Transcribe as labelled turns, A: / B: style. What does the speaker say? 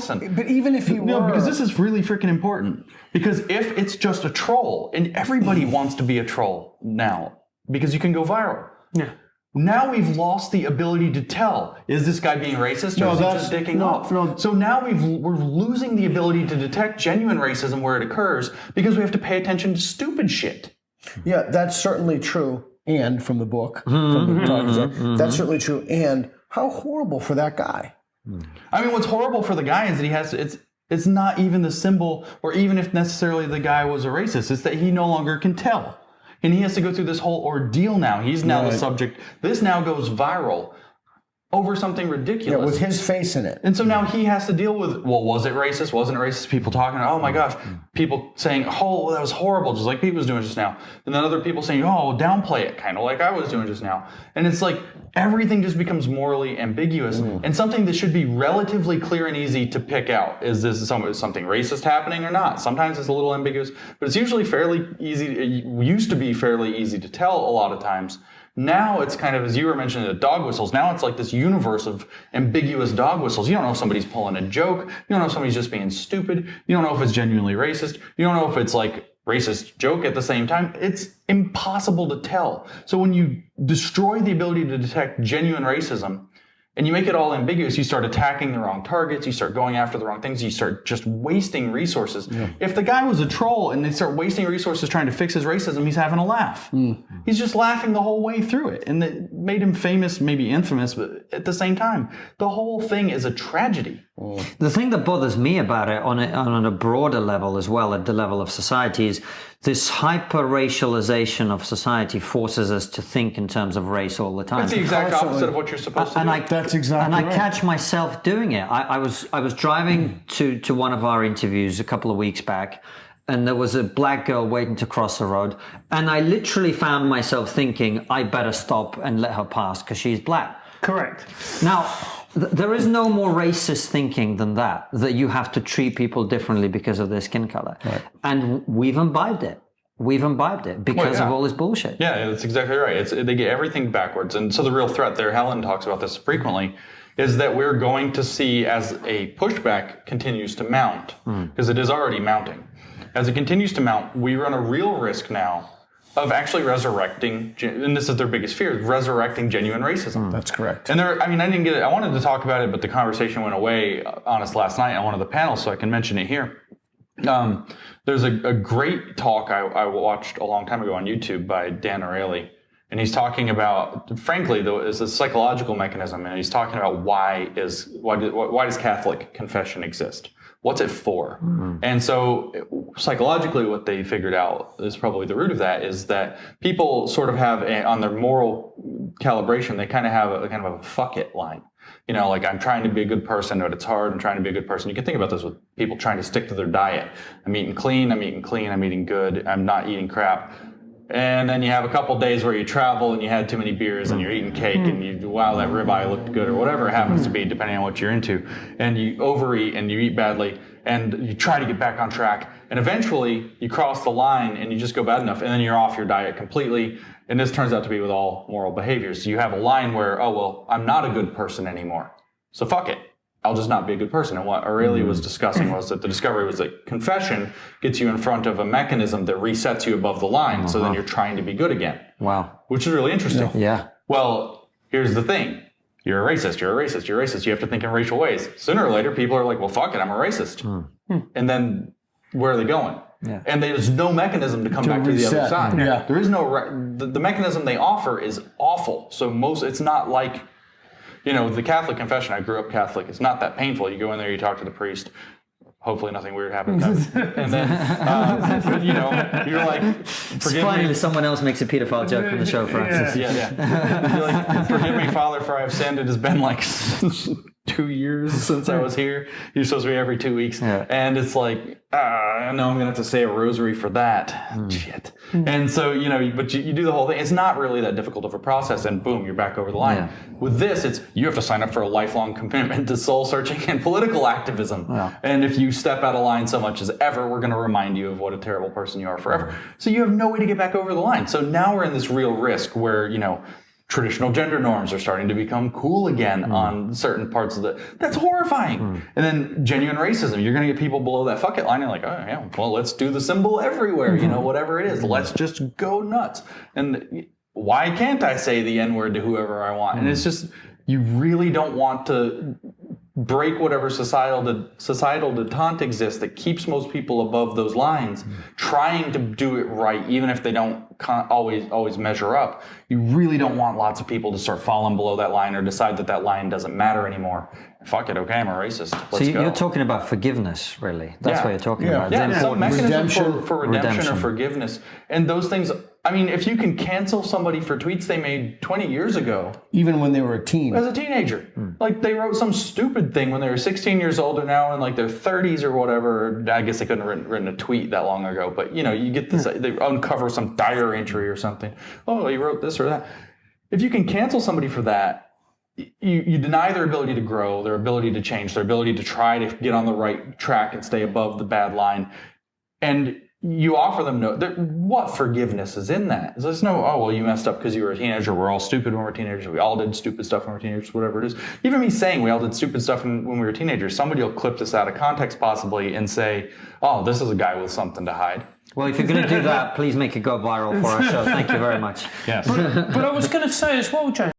A: listen.
B: But even if you were...
A: because this is really freaking important. Because if it's just a troll, and everybody wants to be a troll now, because you can go viral.
C: Yeah.
A: Now we've lost the ability to tell, is this guy being racist or is he just dicking off?
B: No.
A: So now we're losing the ability to detect genuine racism where it occurs because we have to pay attention to stupid shit.
B: Yeah, that's certainly true. And from the book, that's certainly true. And how horrible for that guy.
A: I mean, what's horrible for the guy is that he has to, it's not even the symbol, or even if necessarily the guy was a racist, it's that he no longer can tell. And he has to go through this whole ordeal now. He's now the subject. This now goes viral over something ridiculous.
B: Yeah, with his face in it.
A: And so now he has to deal with, well, was it racist? Wasn't it racist? People talking, oh my gosh. People saying, oh, that was horrible, just like Pete was doing just now. And then other people saying, oh, downplay it, kind of like I was doing just now. And it's like everything just becomes morally ambiguous. And something that should be relatively clear and easy to pick out. Is this something racist happening or not? Sometimes it's a little ambiguous, but it's usually fairly easy. It used to be fairly easy to tell a lot of times. Now it's kind of, as you were mentioning, the dog whistles. Now it's like this universe of ambiguous dog whistles. You don't know if somebody's pulling a joke. You don't know if somebody's just being stupid. You don't know if it's genuinely racist. You don't know if it's like racist joke at the same time. It's impossible to tell. So when you destroy the ability to detect genuine racism, and you make it all ambiguous, you start attacking the wrong targets, you start going after the wrong things, you start just wasting resources. Yeah. If the guy was a troll and they start wasting resources trying to fix his racism, he's having a laugh. He's just laughing the whole way through it. And it made him famous, maybe infamous, but at the same time, the whole thing is a tragedy.
C: The thing that bothers me about it on a broader level as well, at the level of society, is this hyper-racialization of society forces us to think in terms of race all the time.
A: That's the exact opposite of what you're supposed to do.
B: That's exactly
C: right. And I catch myself doing it. I was driving to one of our interviews a couple of weeks back, and there was a black girl waiting to cross the road, and I literally found myself thinking, I better stop and let her pass because she's black.
D: Correct.
C: Now, there is no more racist thinking than that you have to treat people differently because of their skin color. Right. And we've imbibed it. Because of all this bullshit.
A: Yeah, that's exactly right. They get everything backwards. And so the real threat there, Helen talks about this frequently, is that we're going to see as a pushback continues to mount, because it is already mounting. As it continues to mount, we run a real risk now of actually resurrecting, and this is their biggest fear, resurrecting genuine racism.
B: That's correct.
A: And I didn't get it. I wanted to talk about it, but the conversation went away on us last night on one of the panels, so I can mention it here. There's a great talk I watched a long time ago on YouTube by Dan Ariely, and he's talking about, frankly, it's a psychological mechanism, and he's talking about why does Catholic confession exist? What's it for? And so psychologically what they figured out is probably the root of that is that people sort of have on their moral calibration, they kind of have a kind of a fuck it line. You know, like I'm trying to be a good person, but it's hard. I'm trying to be a good person. You can think about this with people trying to stick to their diet. I'm eating clean, I'm eating good, I'm not eating crap. And then you have a couple days where you travel and you had too many beers and you're eating cake and wow, that ribeye looked good or whatever it happens to be, depending on what you're into. And you overeat and you eat badly and you try to get back on track. And eventually you cross the line and you just go bad enough and then you're off your diet completely. And this turns out to be with all moral behaviors. So you have a line where, oh, well, I'm not a good person anymore. So fuck it. I'll just not be a good person. And what Ariely was discussing was that the discovery was that confession gets you in front of a mechanism that resets you above the line. So then you're trying to be good again.
C: Wow.
A: Which is really interesting.
C: Yeah.
A: Well, here's the thing. You're a racist. You have to think in racial ways. Sooner or later, people are like, well, fuck it. I'm a racist. And then where are they going?
C: Yeah.
A: And there's no mechanism to come back to the other side.
B: Yeah.
A: There is no, the mechanism they offer is awful. So it's not like, you know, the Catholic confession, I grew up Catholic, it's not that painful. You go in there, you talk to the priest. Hopefully nothing weird happens. And then, you know, you're like,
C: forgive me. Someone else makes a pedophile joke on the show, for instance.
A: Yeah. You're like, forgive me, Father, for I have sinned. It has been like 2 years since I was here. You're supposed to be every 2 weeks. Yeah. And it's like, I know I'm going to have to say a rosary for that. Shit. And so, you know, but you do the whole thing. It's not really that difficult of a process, and boom, you're back over the line. Yeah. With this, you have to sign up for a lifelong commitment to soul searching and political activism. Yeah. And if you step out of line so much as ever, we're going to remind you of what a terrible person you are forever. So you have no way to get back over the line. So now we're in this real risk where, you know, traditional gender norms are starting to become cool again on certain parts of that's horrifying. And then genuine racism, you're going to get people below that fuck it line. You're like, oh yeah, well, let's do the symbol everywhere, you know, whatever it is. Let's just go nuts. And why can't I say the N-word to whoever I want? And it's just, you really don't want to break whatever societal detente exists that keeps most people above those lines, trying to do it right, even if they don't always measure up. You really don't want lots of people to start falling below that line or decide that line doesn't matter anymore. Fuck it, okay, I'm a racist. Let's go.
C: You're talking about forgiveness, really. That's what you're talking about.
A: Yeah, some mechanism for redemption
B: redemption
A: or forgiveness. And those things, I mean, if you can cancel somebody for tweets they made 20 years ago.
B: Even when they were a teen.
A: As a teenager. Like, they wrote some stupid thing when they were 16 years old, or now in like their 30s or whatever. I guess they couldn't have written a tweet that long ago. But, you know, you get this, they uncover some dire entry or something. Oh, he wrote this or that. If you can cancel somebody for that, you deny their ability to grow, their ability to change, their ability to try to get on the right track and stay above the bad line. And you offer them what forgiveness is in that? There's no, oh, well, you messed up because you were a teenager. We're all stupid when we're teenagers. We all did stupid stuff when we were teenagers, whatever it is. Even me saying we all did stupid stuff when we were teenagers, somebody will clip this out of context possibly and say, oh, this is a guy with something to hide.
C: Well, if you're going to do that, please make it go viral for our show. Thank you very much.
A: Yes.
D: But I was going to say as well, James,